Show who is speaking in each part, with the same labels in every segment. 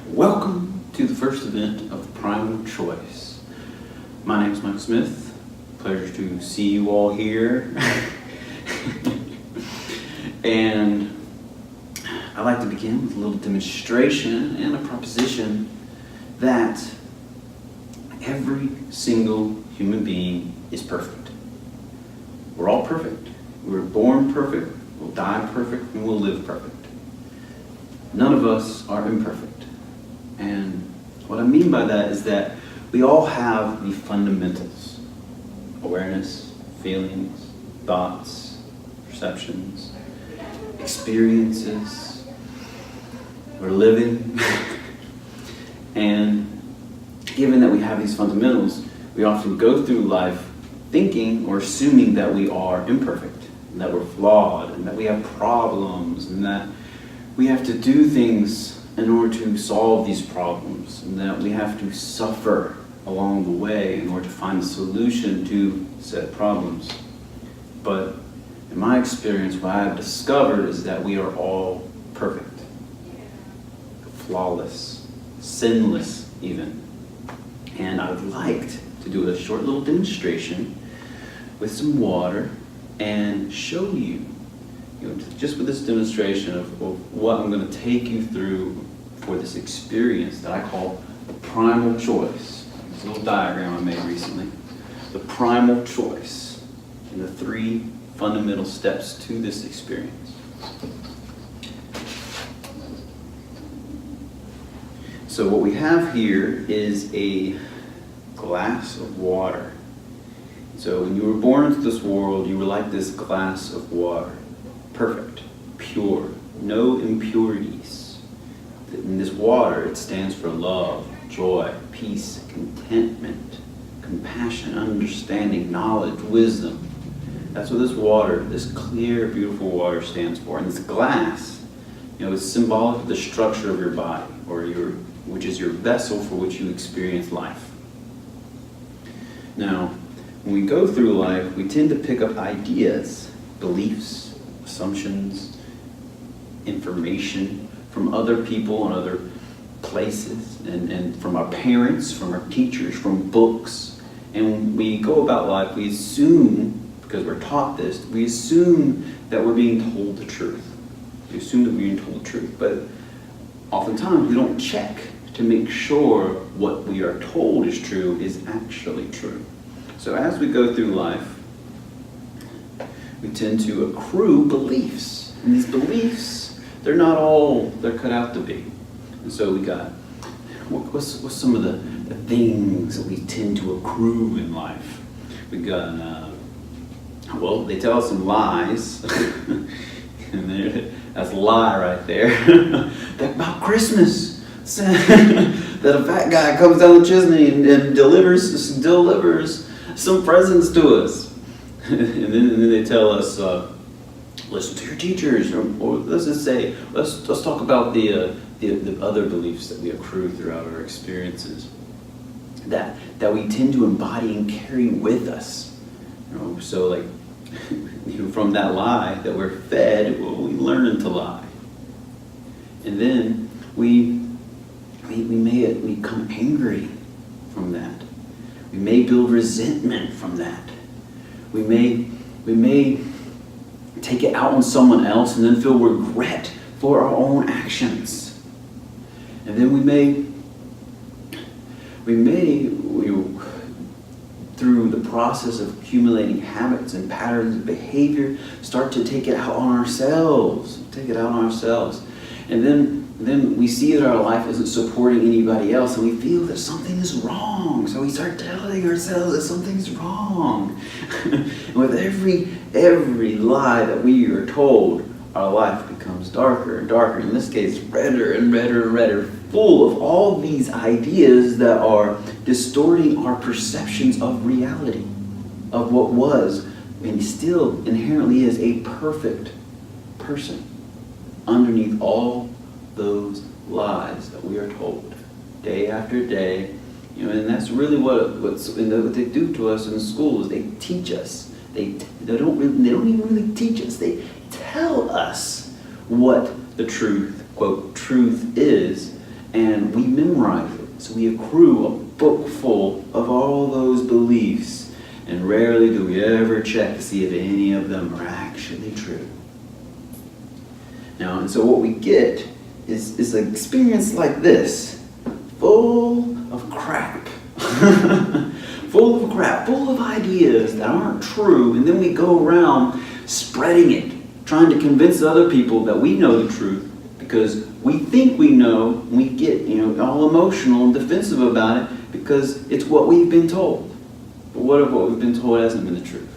Speaker 1: Welcome to the first event of Primal Choice. My name is Mike Smith. Pleasure to see you all here. And I'd like to begin with a little demonstration and a proposition that every single human being is perfect. We're all perfect. We were born perfect, we'll die perfect, and we'll live perfect. None of us are imperfect. And what I mean by that is that we all have the fundamentals: awareness, feelings, thoughts, perceptions, experiences. We're living. And given that we have these fundamentals, we often go through life thinking or assuming that we are imperfect, and that we're flawed, and that we have problems, and that we have to do things in order to solve these problems, and that we have to suffer along the way in order to find a solution to said problems. But in my experience, what I've discovered is that we are all perfect, flawless, sinless even. And I would like to do a short little demonstration with some water and show you, just with this demonstration of what I'm going to take you through for this experience that I call the Primal Choice. This little diagram I made recently. The Primal Choice and the 3 fundamental steps to this experience. So what we have here is a glass of water. So when you were born into this world, you were like this glass of water. Perfect, pure, no impurities. In this water, it stands for love, joy, peace, contentment, compassion, understanding, knowledge, wisdom. That's what this water, this clear, beautiful water stands for. And this glass, is symbolic of the structure of your body, which is your vessel for which you experience life. Now, when we go through life, we tend to pick up ideas, beliefs, assumptions, information from other people and other places, and from our parents, from our teachers, from books. And when we go about life, we assume, because we're taught this, we assume that we're being told the truth. We assume that we're being told the truth, but oftentimes we don't check to make sure what we are told is true is actually true. So as we go through life, we tend to accrue beliefs. And these beliefs, they're not all they're cut out to be. And so we got, what's some of the things that we tend to accrue in life? We got, they tell us some lies. And that's a lie right there. That about Christmas. That a fat guy comes down the chimney and delivers some presents to us. And then they tell us, listen to your teachers, or let's just say, let's talk about the other beliefs that we accrue throughout our experiences that we tend to embody and carry with us. So like, from that lie that we're fed, we learn to lie, and then we become angry from that. We may build resentment from that. We may take it out on someone else and then feel regret for our own actions. And then we may through the process of accumulating habits and patterns of behavior, start to take it out on ourselves. And then we see that our life isn't supporting anybody else, and we feel that something is wrong. So we start telling ourselves that something's wrong. And with every lie that we are told, our life becomes darker and darker. In this case, redder and redder and redder, full of all these ideas that are distorting our perceptions of reality, of what was, and still inherently is, a perfect person underneath all those lies that we are told day after day. And that's really what they do to us in school, is they teach us. They don't even really teach us. They tell us what the truth, quote, truth is, and we memorize it. So we accrue a book full of all those beliefs, and rarely do we ever check to see if any of them are actually true. Now, and so what we get is an experience like this, full of crap. Full of crap, full of ideas that aren't true, and then we go around spreading it, trying to convince other people that we know the truth, because we think we know, and we get all emotional and defensive about it because it's what we've been told. But what if what we've been told hasn't been the truth?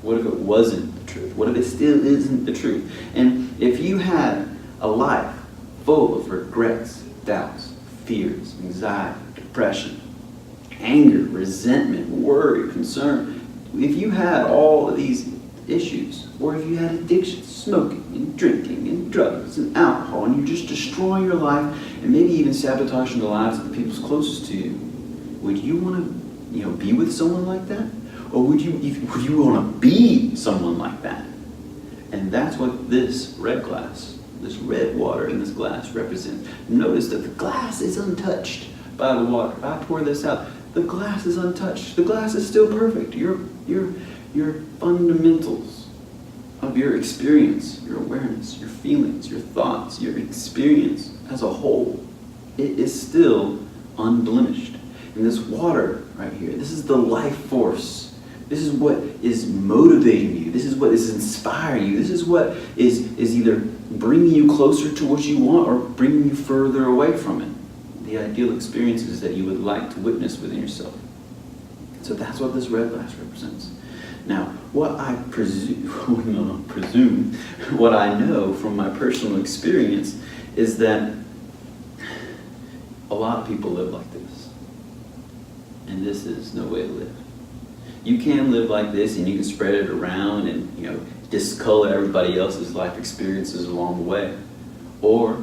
Speaker 1: What if it wasn't the truth? What if it still isn't the truth? And if you had a life full of regrets, doubts, fears, anxiety, depression, anger, resentment, worry, concern, if you had all of these issues, or if you had addictions, smoking and drinking and drugs and alcohol, and you're just destroying your life and maybe even sabotaging the lives of the people closest to you, would you want to be with someone like that? Or would you want to be someone like that? And that's what this red glass, this red water in this glass represents. Notice that the glass is untouched by the water. If I pour this out, the glass is untouched. The glass is still perfect. Your fundamentals of your experience, your awareness, your feelings, your thoughts, your experience as a whole, it is still unblemished. And this water right here, this is the life force. This is what is motivating you. This is what is inspiring you. This is what is either bringing you closer to what you want or bringing you further away from it. The ideal experiences that you would like to witness within yourself. So that's what this red glass represents. Now, what I presume, what I know from my personal experience is that a lot of people live like this. And this is no way to live. You can live like this and you can spread it around and discolor everybody else's life experiences along the way. Or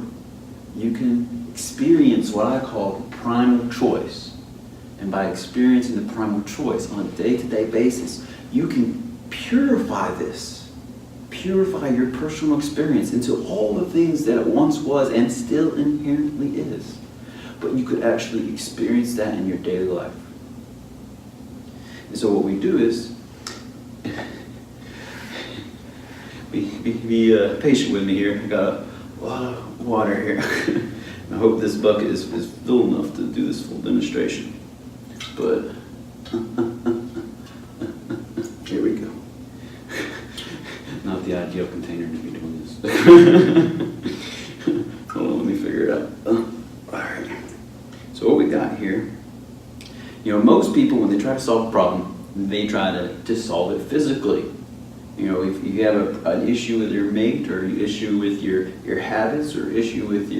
Speaker 1: you can experience what I call the primal choice. And by experiencing the primal choice on a day-to-day basis, you can purify this. Purify your personal experience into all the things that it once was and still inherently is. But you could actually experience that in your daily life. And so what we do is, be patient with me here. I got a lot of water here. I hope this bucket is full enough to do this full demonstration. But here we go. Not the ideal container to be doing this. Hold on, let me figure it out. All right. So what we got here, most people, when they try to solve a problem, they try to solve it physically. If you have an issue with your mate, or an issue with your habits, or issue with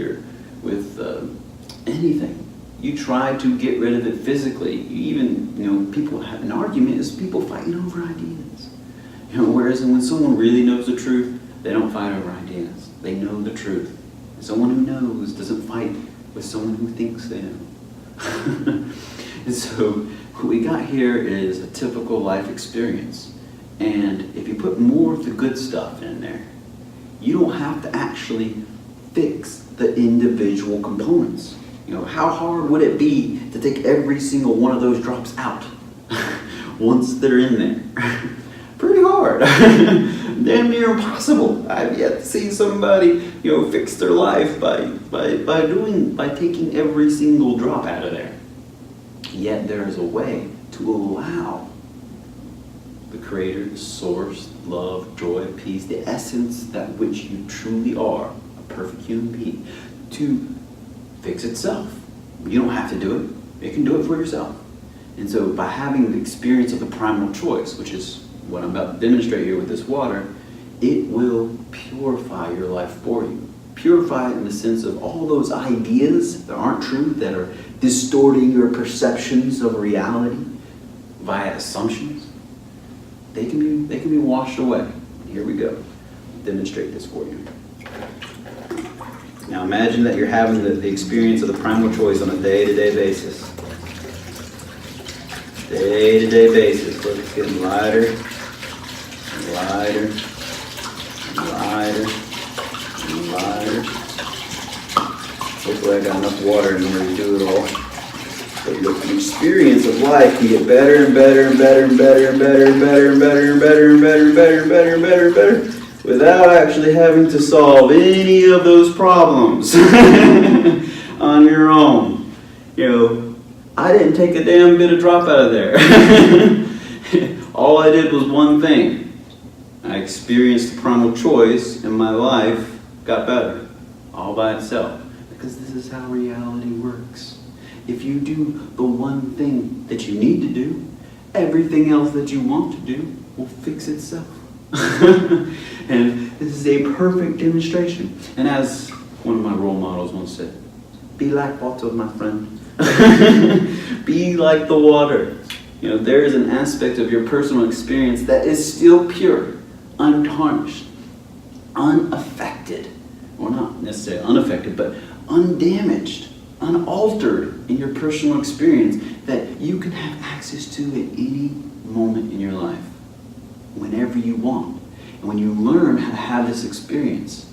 Speaker 1: anything, you try to get rid of it physically. You even, people have an argument is people fighting over ideas. Whereas when someone really knows the truth, they don't fight over ideas. They know the truth. Someone who knows doesn't fight with someone who thinks they know. And so what we got here is a typical life experience. And if you put more of the good stuff in there, you don't have to actually fix the individual components. How hard would it be to take every single one of those drops out once they're in there? Pretty hard. Damn near impossible. I've yet to see somebody, fix their life by taking every single drop out of there. Yet there is a way to allow the Creator, the Source, love, joy, peace, the essence that which you truly are, a perfect human being, to fix itself. You don't have to do it. You can do it for yourself. And so by having the experience of the primal choice, which is what I'm about to demonstrate here with this water, it will purify your life for you. Purify it in the sense of all those ideas that aren't true, that are distorting your perceptions of reality via assumptions. They can be washed away. Here we go. I'll demonstrate this for you. Now imagine that you're having the experience of the primal choice on a day-to-day basis. Day-to-day basis. Look, it's getting lighter, and lighter, and lighter, and lighter. Hopefully I got enough water in order to do it all. But the experience of life can get better and better and better and better and better and better and better and better and better and better and better and better and better without actually having to solve any of those problems on your own. You know, I didn't take a damn bit of drop out of there. All I did was one thing. I experienced the primal choice and my life got better all by itself. Because this is how reality works. If you do the one thing that you need to do, everything else that you want to do will fix itself. And this is a perfect demonstration. And as one of my role models once said, be like water, my friend. Be like the water. You know, there is an aspect of your personal experience that is still pure, untarnished, unaffected. Well, not necessarily unaffected, but undamaged, unaltered in your personal experience that you can have access to at any moment in your life, whenever you want. And when you learn how to have this experience,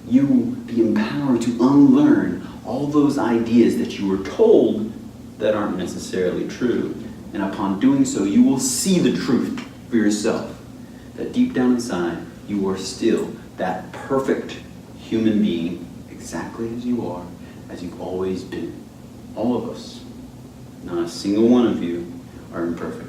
Speaker 1: you will be empowered to unlearn all those ideas that you were told that aren't necessarily true. And upon doing so, you will see the truth for yourself, that deep down inside, you are still that perfect human being, exactly as you are, as you've always been. All of us, not a single one of you, are imperfect.